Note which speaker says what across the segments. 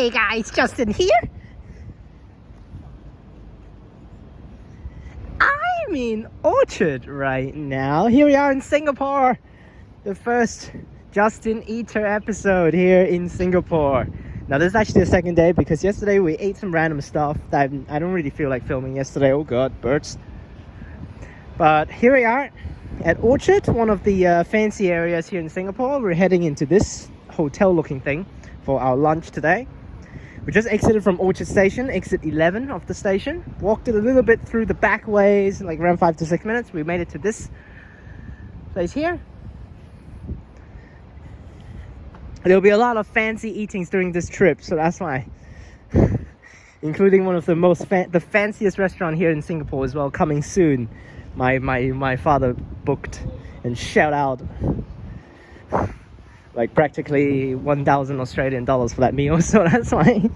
Speaker 1: Hey guys, Justin here. I'm in Orchard right now. Here we are in Singapore. The first Justineater episode here in Singapore. Now this is actually the second day because yesterday we ate some random stuff that I don't really feel like filming yesterday. Oh god, birds. But here we are at Orchard, one of the fancy areas here in Singapore. We're heading into this hotel looking thing for our lunch today. We just exited from Orchard Station, exit 11 of the station. Walked it a little bit through the back ways, like around 5 to 6 minutes. We made it to this place here. There'll be a lot of fancy eatings during this trip, so that's why. Including one of the the fanciest restaurant here in Singapore as well, coming soon. My father booked, and shout out. Like practically 1,000 Australian dollars for that meal, so that's why.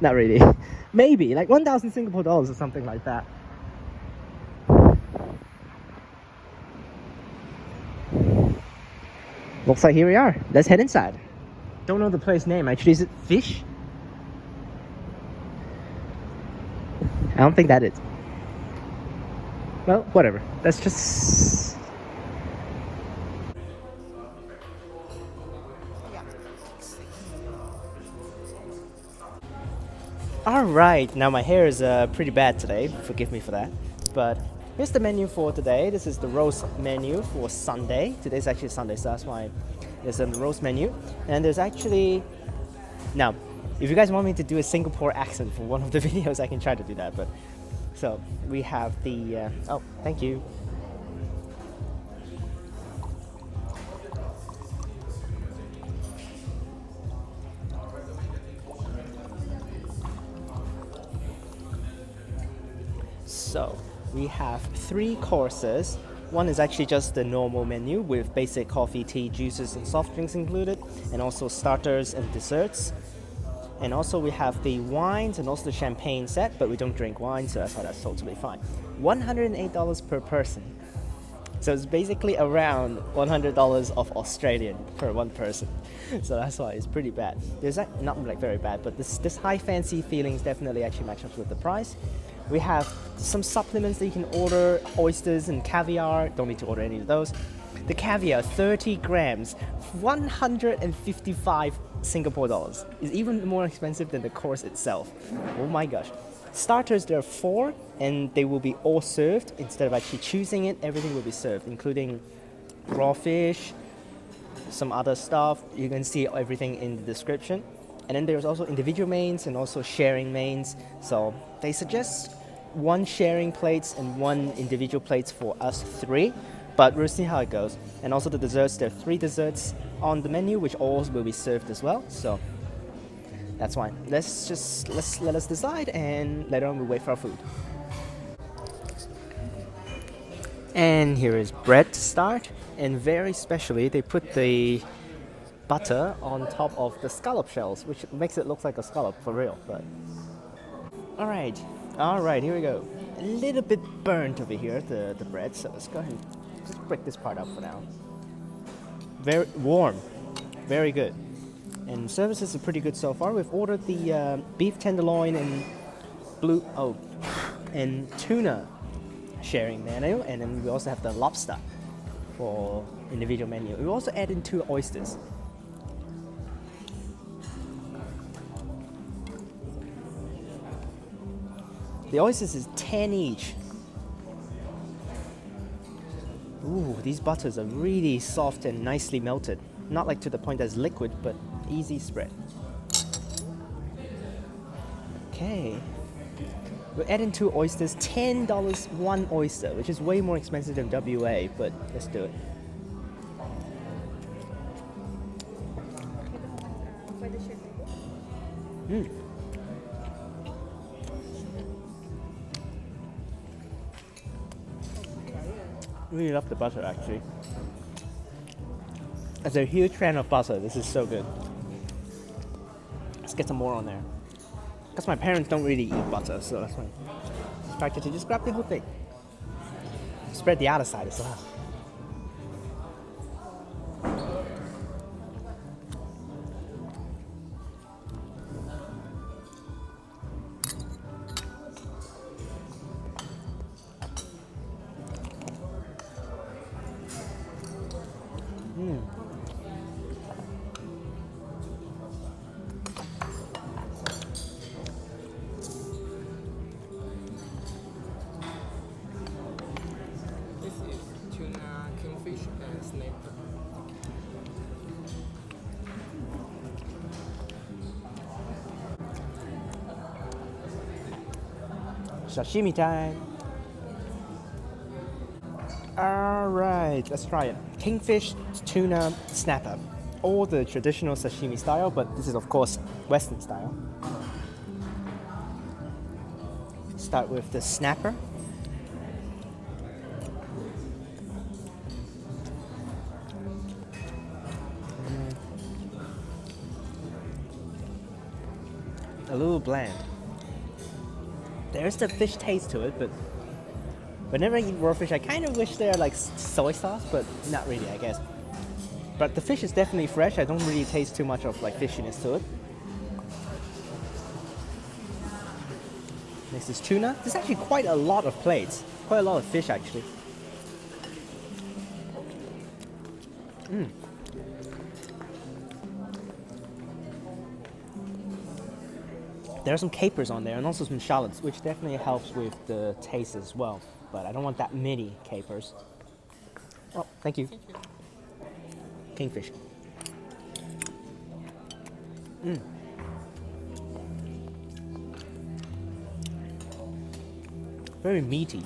Speaker 1: Not really. Maybe like 1,000 Singapore dollars or something like that. Looks like here we are. Let's head inside. Don't know the place name actually. Is it Fish? I don't think that is. Well, whatever. Let's just... Alright, now my hair is pretty bad today, forgive me for that. But here's the menu for today. This is the roast menu for Sunday. Today's actually Sunday, so that's why there's a roast menu. And there's actually... Now, if you guys want me to do a Singapore accent for one of the videos, I can try to do that. But so, we have the... oh, thank you. So, we have 3 courses. One is actually just the normal menu with basic coffee, tea, juices and soft drinks included, and also starters and desserts. And also we have the wines and also the champagne set, but we don't drink wine, so that's why that's totally fine. $108 per person. So it's basically around $100 of Australian per one person. So that's why it's pretty bad. There's not like very bad, but this high fancy feelings definitely actually match up with the price. We have some supplements that you can order, oysters and caviar. Don't need to order any of those. The caviar, 30 grams, 155 Singapore dollars. Is even more expensive than the course itself. Oh my gosh. Starters, there are 4, and they will be all served. Instead of actually choosing it, everything will be served, including raw fish, some other stuff. You can see everything in the description. And then there's also individual mains and also sharing mains. So they suggest 1 sharing plates and 1 individual plates for us 3. But we'll see how it goes. And also the desserts, there are 3 desserts on the menu, which all will be served as well. So that's fine. Let us decide, and later on we'll wait for our food. And here is bread to start. And very specially, they put the butter on top of the scallop shells, which makes it look like a scallop for real. But all right, here we go. A little bit burnt over here, the bread, so let's go ahead and just break this part up for now. Very warm, very good, and services are pretty good so far. We've ordered the beef tenderloin and tuna sharing menu, and then we also have the lobster for individual menu. We also add in 2 oysters. The oysters is 10 each. Ooh, these butters are really soft and nicely melted. Not like to the point that's liquid, but easy spread. Okay. We're adding 2 oysters, $10 1 oyster, which is way more expensive than WA, but let's do it. Really love the butter actually. As a huge fan of butter, this is so good. Let's get some more on there. Because my parents don't really eat butter, so that's why. In fact, to just grab the whole thing. Spread the outer side as well.
Speaker 2: This is tuna, kingfish, and snake.
Speaker 1: Sashimi time! Alright, let's try it. Kingfish, tuna, snapper. All the traditional sashimi style, but this is of course Western style. Start with the snapper. A little bland. There's the fish taste to it, but whenever I eat raw fish, I kind of wish they're like soy sauce, but not really, I guess. But the fish is definitely fresh. I don't really taste too much of like fishiness to it. Next is tuna. There's actually quite a lot of plates. Quite a lot of fish, actually. There are some capers on there and also some shallots, which definitely helps with the taste as well. But I don't want that meaty capers. Oh, thank you. Kingfish. Very meaty.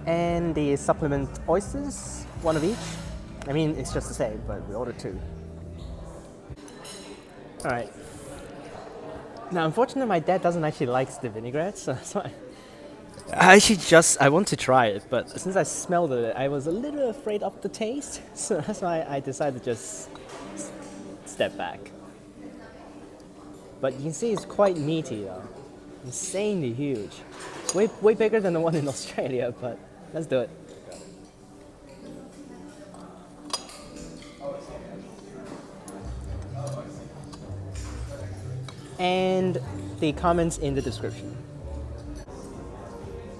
Speaker 1: And the supplement oysters, one of each. I mean, it's just the same, but we ordered two. Alright. Now, unfortunately, my dad doesn't actually like the vinaigrette, so that's why I want to try it, but since I smelled it, I was a little afraid of the taste, so that's why I decided to just step back. But you can see it's quite meaty though. Insanely huge. Way bigger than the one in Australia, but let's do it. And the comments in the description.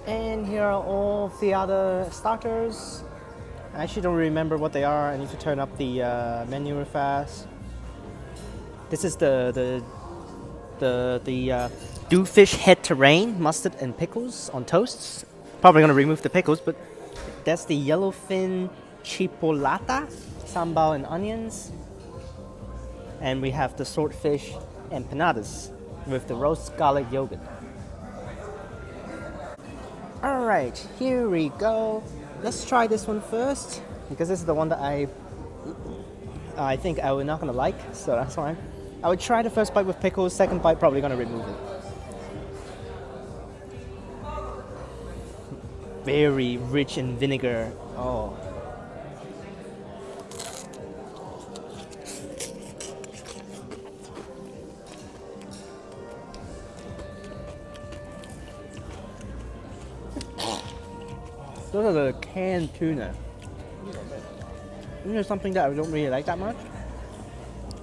Speaker 1: And here are all the other starters. I actually don't remember what they are. I need to turn up the menu real fast. This is the Dhufish head Terrine, mustard and pickles on toasts. Probably gonna remove the pickles, but that's the Yellowfin Chipolata, Sambal and onions. And we have the Swordfish Empanadas with the roast garlic yogurt. Alright, here we go. Let's try this one first, because this is the one that I think I was not gonna like, so that's fine. I would try the first bite with pickles, second bite probably gonna remove it. Very rich in vinegar. Oh. Those are the canned tuna. This is something that I don't really like that much.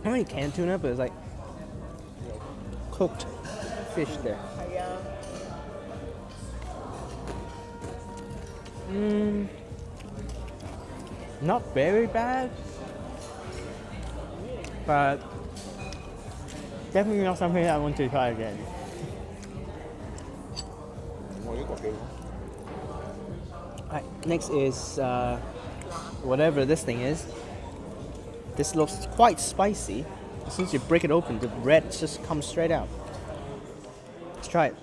Speaker 1: I don't eat canned tuna, but it's like cooked fish there. Not very bad, but definitely not something I want to try again. Alright, next is whatever this thing is. This looks quite spicy. As soon as you break it open, the red just comes straight out. Let's try it.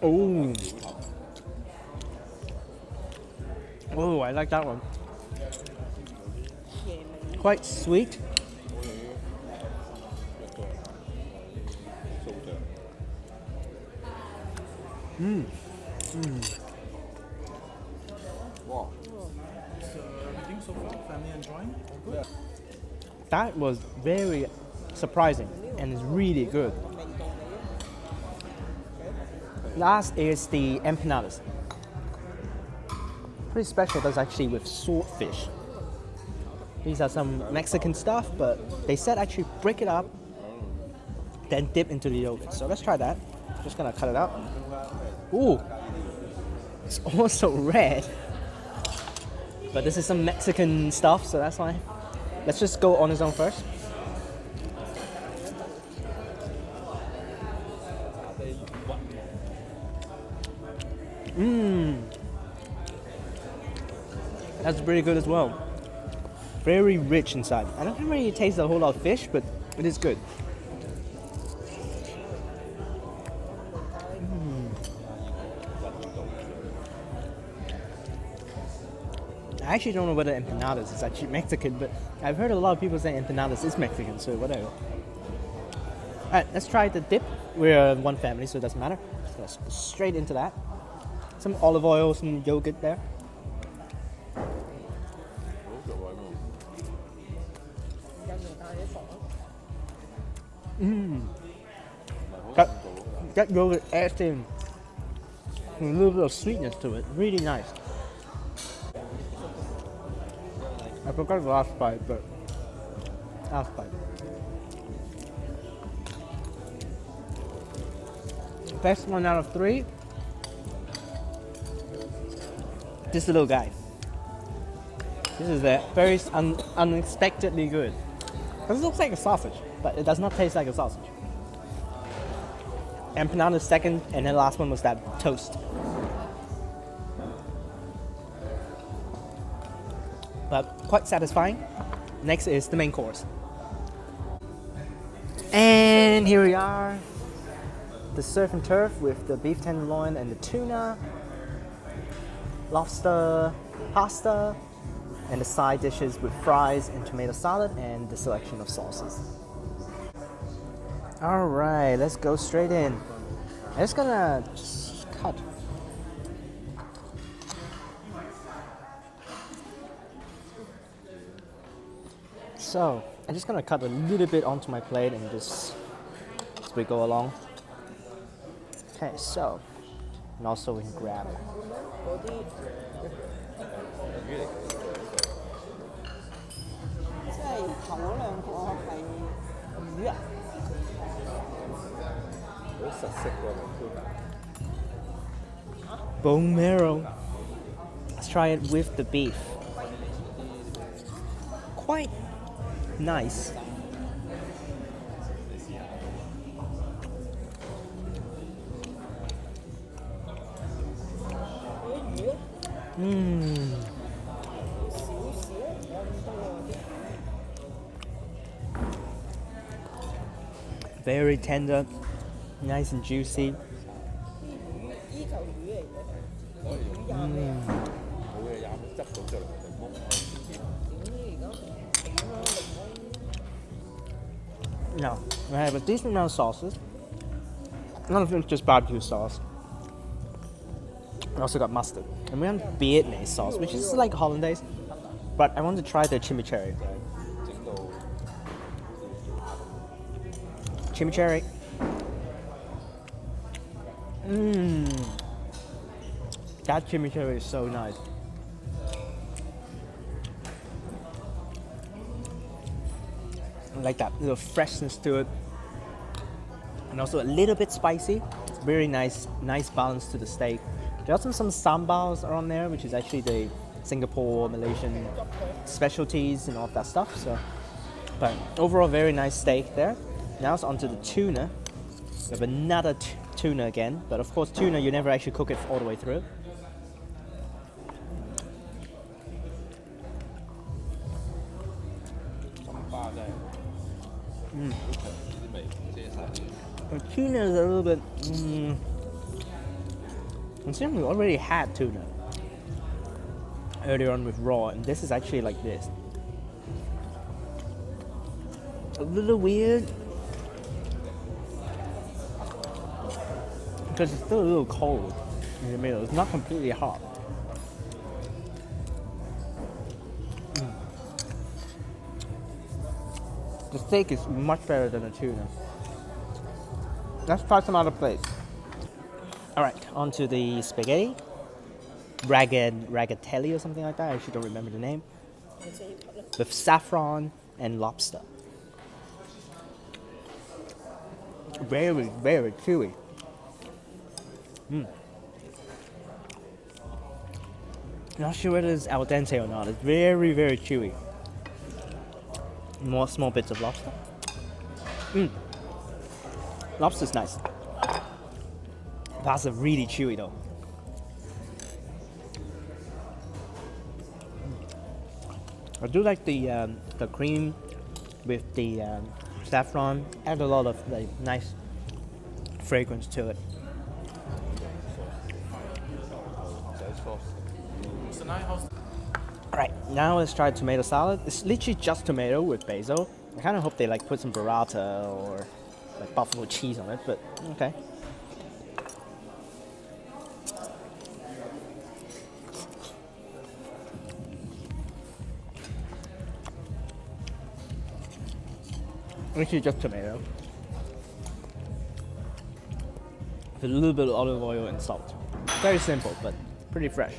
Speaker 1: Oh, oh, I like that one. Quite sweet.
Speaker 3: Wow. So, everything so far? Family enjoying? All good?
Speaker 1: That was very surprising and it's really good. Last is the empanadas. Pretty special, that's actually with swordfish. These are some Mexican stuff, but they said actually break it up, then dip into the yogurt. So let's try that. Just gonna cut it out. Ooh, It's also red. But this is some Mexican stuff, so that's why. Let's just go on its own first. That's pretty good as well. Very rich inside. I don't really taste a whole lot of fish, but it is good. I actually don't know whether empanadas is actually Mexican, but I've heard a lot of people say empanadas is Mexican, so whatever. Alright, let's try the dip. We're one family, so it doesn't matter. So let's go straight into that. Some olive oil, some yogurt there. That yogurt adds in a little bit of sweetness to it. Really nice. I forgot the last bite, but last bite. Best one out of 3. This little guy. This is very unexpectedly good. This looks like a sausage, but it does not taste like a sausage. Empanadas second, and then the last one was that toast. But quite satisfying. Next is the main course. And here we are. The surf and turf with the beef tenderloin and the tuna, lobster, pasta, and the side dishes with fries and tomato salad and the selection of sauces. Alright, let's go straight in. I'm just gonna cut. So, I'm just gonna cut a little bit onto my plate and just as we go along. Okay, so, and also we can grab it.
Speaker 4: 頭嗰兩個係魚啊！
Speaker 2: 好實色喎，條
Speaker 1: Bone marrow. Let's try it with the beef. Quite nice. Very tender, nice and juicy.
Speaker 4: 依嚿魚嚟嘅，魚廿咩啊？
Speaker 2: 冇嘢飲，執到出嚟檸檬。
Speaker 4: 點而家點啦檸檬？
Speaker 1: Now, I have a decent amount of sauces. None of it's just barbecue sauce. I also got mustard. And we have Vietnamese sauce, which is like hollandaise. But I want to try the chimichurri. Chimichurri. That chimichurri is so nice. I like that little freshness to it. And also a little bit spicy. Very nice balance to the steak. There are also some sambals on there, which is actually the Singapore, Malaysian specialties and all of that stuff. So, but overall, very nice steak there. Now it's onto the tuna. We have another tuna again, but of course tuna you never actually cook it all the way through. The tuna is a little bit. Considering we already had tuna earlier on with raw, and this is actually like this. A little weird. Because it's still a little cold in the middle. It's not completely hot. The steak is much better than the tuna. Let's try some other place. Alright, on to the spaghetti. Ragatelli or something like that. I actually don't remember the name. With saffron and lobster. Very, very chewy. Not sure whether it's al dente or not. It's very, very chewy. More small bits of lobster. Lobster's nice. Pasta really chewy though. I do like the cream with the saffron. Add a lot of like nice fragrance to it.
Speaker 3: So now how's
Speaker 1: Alright, now let's try tomato salad. It's literally just tomato with basil. I kind of hope they like put some burrata or like buffalo cheese on it, but okay. Literally just tomato. With a little bit of olive oil and salt. Very simple, but pretty fresh.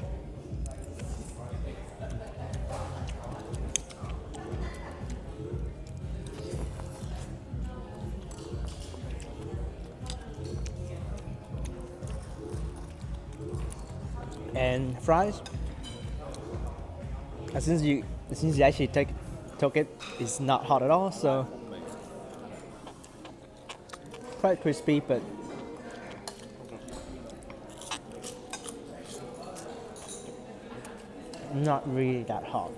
Speaker 1: And fries. As soon as you actually took it, it's not hot at all, so quite crispy, but not really that hot.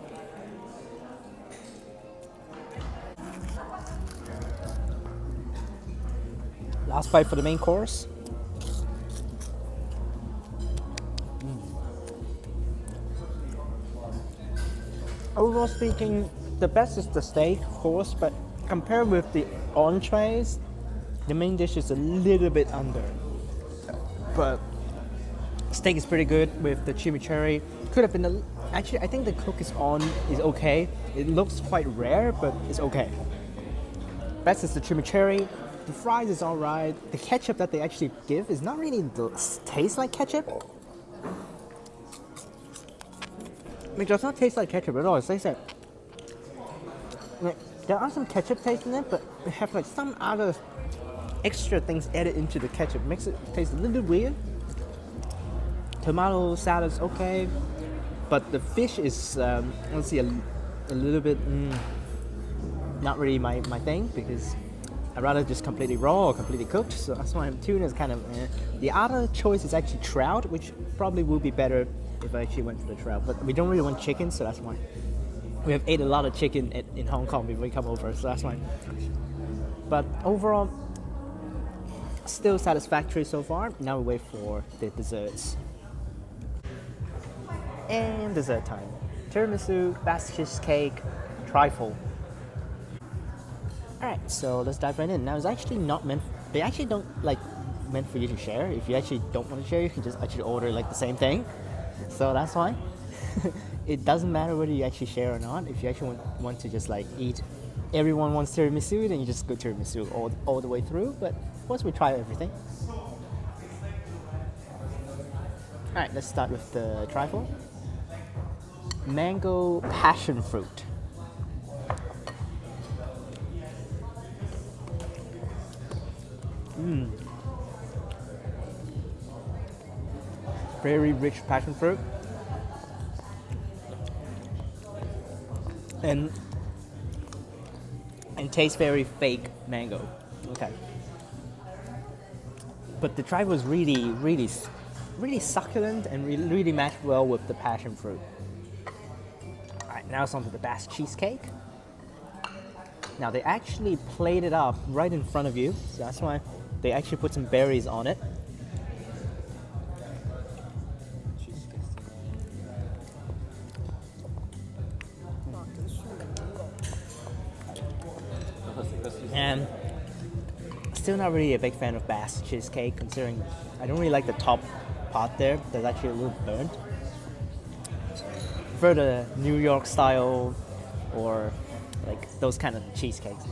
Speaker 1: Last bite for the main course. Overall speaking, the best is the steak, of course, but compared with the entrees, the main dish is a little bit under. But steak is pretty good with the chimichurri. Could have been actually, I think the cook is okay. It looks quite rare, but it's okay. Best is the chimichurri. The fries is alright. The ketchup that they actually give is not really taste like ketchup. It does not taste like ketchup at all. It tastes like there are some ketchup taste in it, but they have like some other extra things added into the ketchup. Makes it taste a little bit weird. Tomato salad's okay, but the fish is let's see, a little bit not really my thing, because I'd rather just completely raw or completely cooked. So that's why tuna is kind of The other choice is actually trout, which probably will be better if I actually went for the trout, but we don't really want chicken, so that's why. We have ate a lot of chicken in Hong Kong before we come over, so that's why. But overall, still satisfactory so far. Now we wait for the desserts. And dessert time. Tiramisu, Basque cheesecake, trifle. Alright, so let's dive right in. Now it's actually not meant, they actually don't meant for you to share. If you actually don't want to share, you can just actually order like the same thing. So that's why. It doesn't matter whether you actually share or not. If you actually want to just like eat, everyone wants tiramisu, then you just go tiramisu all the way through. But of course we try everything. Alright, let's start with the trifle. Mango passion fruit. Very rich passion fruit. And tastes very fake mango. Okay. But the trifle was really succulent and really matched well with the passion fruit. Alright, now it's on to the Basque cheesecake. Now they actually plate it up right in front of you, so that's why they actually put some berries on it. And still not really a big fan of Basque cheesecake, considering I don't really like the top part there. There's actually a little burnt. Prefer the New York style or like those kind of cheesecakes.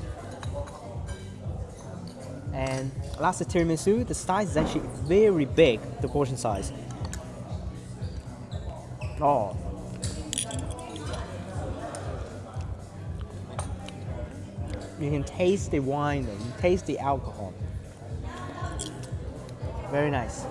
Speaker 1: And last, the tiramisu. The size is actually very big, the portion size. Oh. You can taste the wine, you can taste the alcohol. Very nice.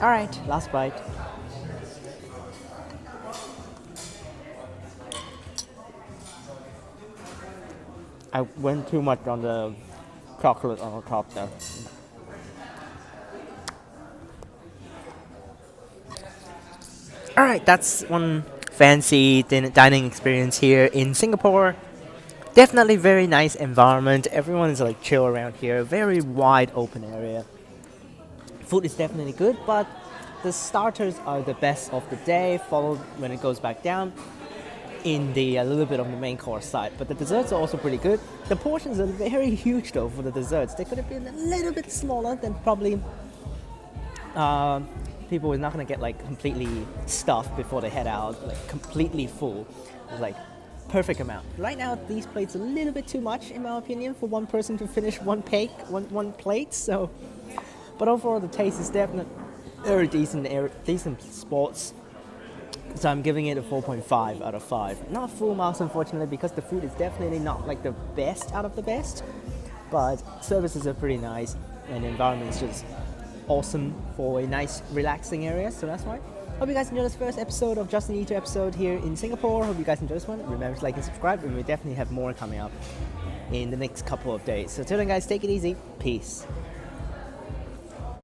Speaker 1: All right, last bite. I went too much on the chocolate on the top there. All right, that's one fancy dining experience here in Singapore. Definitely very nice environment. Everyone is like chill around here. Very wide open area. Food is definitely good, but the starters are the best of the day, followed when it goes back down in the a little bit of the main course side. But the desserts are also pretty good. The portions are very huge though for the desserts. They could have been a little bit smaller, than probably people were not gonna get like completely stuffed before they head out, like completely full. It's like perfect amount. Right now, these plates are a little bit too much, in my opinion, for one person to finish one plate. So, but overall, the taste is definitely very decent sports. So I'm giving it a 4.5 out of 5. Not full marks, unfortunately, because the food is definitely not like the best out of the best. But services are pretty nice, and the environment is just awesome for a nice, relaxing area. So that's why. Hope you guys enjoyed this first episode of Justineater episode here in Singapore. Hope you guys enjoyed this one. Remember to like and subscribe, and we definitely have more coming up in the next couple of days. So till then, guys, take it easy. Peace.